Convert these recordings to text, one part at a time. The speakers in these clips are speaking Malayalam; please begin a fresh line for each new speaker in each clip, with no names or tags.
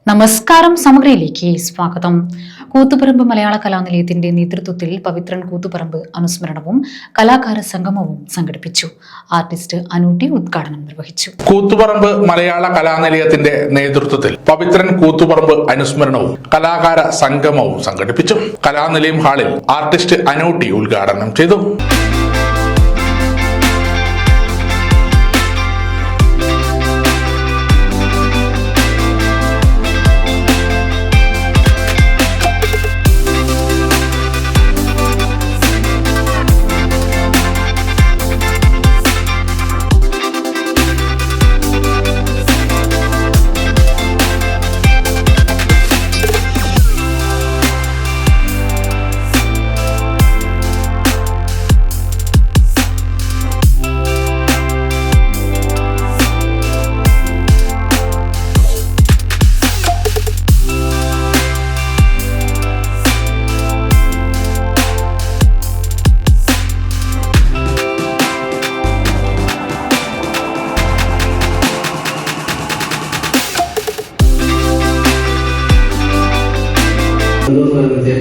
നമസ്കാരം. സമഗ്രയിലേക്ക് സ്വാഗതം. കൂത്തുപറമ്പ് മലയാള കലാനിലയത്തിന്റെ നേതൃത്വത്തിൽ പവിത്രൻ കൂത്തുപറമ്പ് അനുസ്മരണവും കലാകാര സംഗമവും സംഘടിപ്പിച്ചു. ആർട്ടിസ്റ്റ് അനൂട്ടി ഉദ്ഘാടനം നിർവഹിച്ചു.
കൂത്തുപറമ്പ് മലയാള കലാനിലയത്തിന്റെ നേതൃത്വത്തിൽ പവിത്രൻ കൂത്തുപറമ്പ് അനുസ്മരണവും കലാകാര സംഗമവും സംഘടിപ്പിച്ചു. കലാനിലയം ഹാളിൽ ആർട്ടിസ്റ്റ് അനൂട്ടി ഉദ്ഘാടനം ചെയ്തു.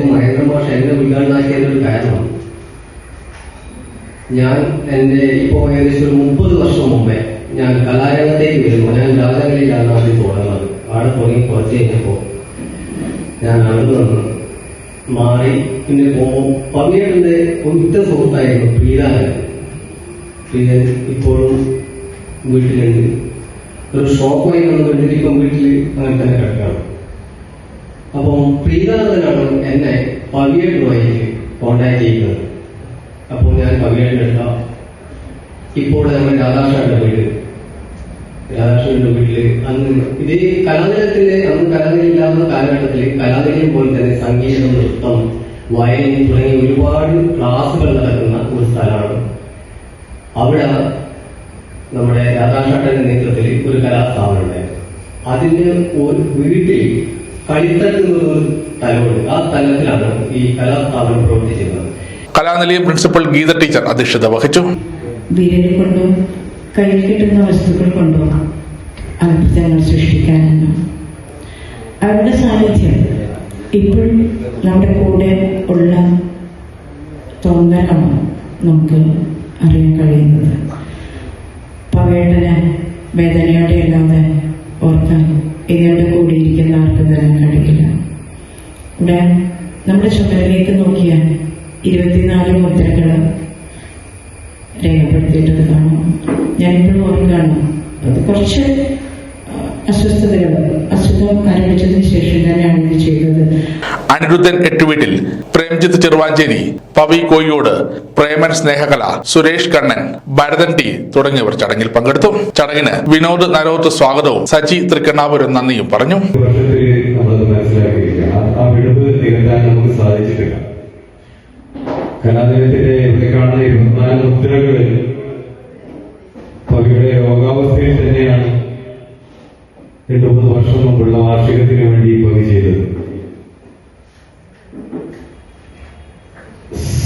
മഹേന്ദ്ര മാഷ് എന്നെ ഉദ്ഘാടനമാക്കിയതിനൊരു കാരണം, ഞാൻ എൻ്റെ ഇപ്പോൾ ഏകദേശം ഒരു 30 വർഷം മുമ്പേ ഞാൻ കലാരംഗത്തേക്ക് വരുമ്പോൾ ഞാൻ രാജകളിലാണ് ആദ്യം തുടങ്ങുന്നത്. അവിടെ തുടങ്ങി കുറച്ച് കഴിഞ്ഞപ്പോൾ ഞാൻ അവിടെ നിന്ന് മാറി പിന്നെ പോകുമ്പോൾ പവിയേട്ടൻ്റെ ഉറ്റ സുഹൃത്തായിരുന്നു പ്രീതാനൻ. പ്രീതൻ ഇപ്പോഴും വീട്ടിലുണ്ട്. ഒരു ഷോപ്പായി വന്ന് കണ്ടിരിക്കും വീട്ടിൽ അങ്ങനെ തന്നെ കിടക്കുകയാണ്. അപ്പം പ്രീതാനന്ദനാണ് എന്നെ പവിയേട്ടുമായി കോണ്ടാക്ട് ചെയ്യുന്നത്. അപ്പോൾ ഞാൻ പവിയേട്ടിനെടുക്കാം. ഇപ്പോൾ നമ്മുടെ രാധാകൃഷ്ണന്റെ വീട്ടില് അന്ന് ഇതേ കലാനിലയത്തിന്റെ അന്ന് കലാനിലയില്ലാത്ത കാലഘട്ടത്തിൽ കലാനിലയം പോലെ തന്നെ സംഗീതം, നൃത്തം, വയലിൻ തുടങ്ങിയ ഒരുപാട് ക്ലാസുകൾ നടക്കുന്ന ഒരു സ്ഥലമാണ്. അവിടെ നമ്മുടെ രാധാകൃഷ്ണന്റെ നേതൃത്വത്തിൽ ഒരു കലാസ്ഥാപനം ഉണ്ടായിരുന്നു. അതിന്റെ ഒരു വീട്ടിൽ കളിത്തട്ട് എന്നൊരു തലമുണ്ട്. ആ തലത്തിലാണ് ഈ കലാസ്ഥാപനം പ്രവർത്തിക്കുന്നത്.
കലാനിലയം പ്രിൻസിപ്പൽ ഗീത ടീച്ചർ അധ്യക്ഷത വഹിച്ചു.
വിരൽ കൊണ്ടും കയ്യിൽ കിട്ടുന്ന വസ്തുക്കൾ കൊണ്ടും അത്ഭുതങ്ങൾ സൃഷ്ടിക്കാനാണ് അവരുടെ സാന്നിധ്യം ഇപ്പോൾ നമ്മുടെ കൂടെ ഉള്ള തോന്നലാണ് നമുക്ക് അറിയാൻ കഴിയുന്നത്. പവേട്ടന് വേദനയോടെ അല്ലാതെ ഓർക്കാൻ ഇതിനോട് കൂടിയിരിക്കുന്ന ആർക്കും തരാൻ കഴിയില്ല. ഇവിടെ നമ്മുടെ ചുമരിലേക്ക് നോക്കിയാൽ 24 മുദ്രകൾ രേഖപ്പെടുത്തിയിട്ടത് കാണാം. ഞാനിപ്പോഴും ഓർക്കുകയാണ്, അത് കുറച്ച് അസുഖം ആരംഭിച്ചതിന് ശേഷം തന്നെയാണ് ഇത് ചെയ്തത്.
അനിരുദ്ധൻ എട്ടുവീട്ടിൽ, പ്രേംജിത്ത് ചെറുവാഞ്ചേരി, പവി കോയ്യോട്, പ്രേമൻ സ്നേഹകല, സുരേഷ് കണ്ണൻ, ഭരതൻ ടി തുടങ്ങിയവർ ചടങ്ങിൽ പങ്കെടുത്തു. ചടങ്ങിന് വിനോദ് നരോത്ത് സ്വാഗതവും സജി തൃക്കണ്ണാപുരം നന്ദിയും പറഞ്ഞു.
കലാനിലയത്തിന്റെ ഇവിടെ കാണുന്ന 24 മുദ്രകളിൽ പവിയുടെ രോഗാവസ്ഥയിൽ തന്നെയാണ് 2-3 വർഷം മുമ്പുള്ള വാർഷികത്തിന് വേണ്ടി പവി ചെയ്തത്.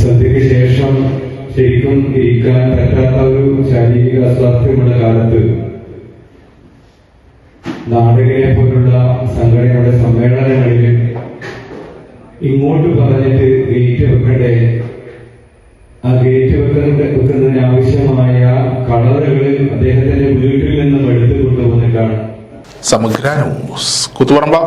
സന്ധ്യയ്ക്ക് ശേഷം ശരിക്കും ഇരിക്കാൻ പറ്റാത്ത ഒരു ശാരീരിക അസ്വാസ്ഥ്യമുള്ള കാലത്ത് നാടകയെ പോലുള്ള സംഘടനയുടെ സമ്മേളനങ്ങളിൽ ഇങ്ങോട്ട് പറഞ്ഞിട്ട് ഗേറ്റ് വെക്കണ്ടേ, ആ ഗേറ്റ് വെക്കുന്നതിന് ആവശ്യമായ കളറുകൾ അദ്ദേഹത്തിന്റെ വീട്ടിൽ നിന്നും എടുത്തു കൊണ്ടുവന്നിട്ടാണ്.
സമഗ്ര ന്യൂസ്, കൂത്തുപറമ്പ്.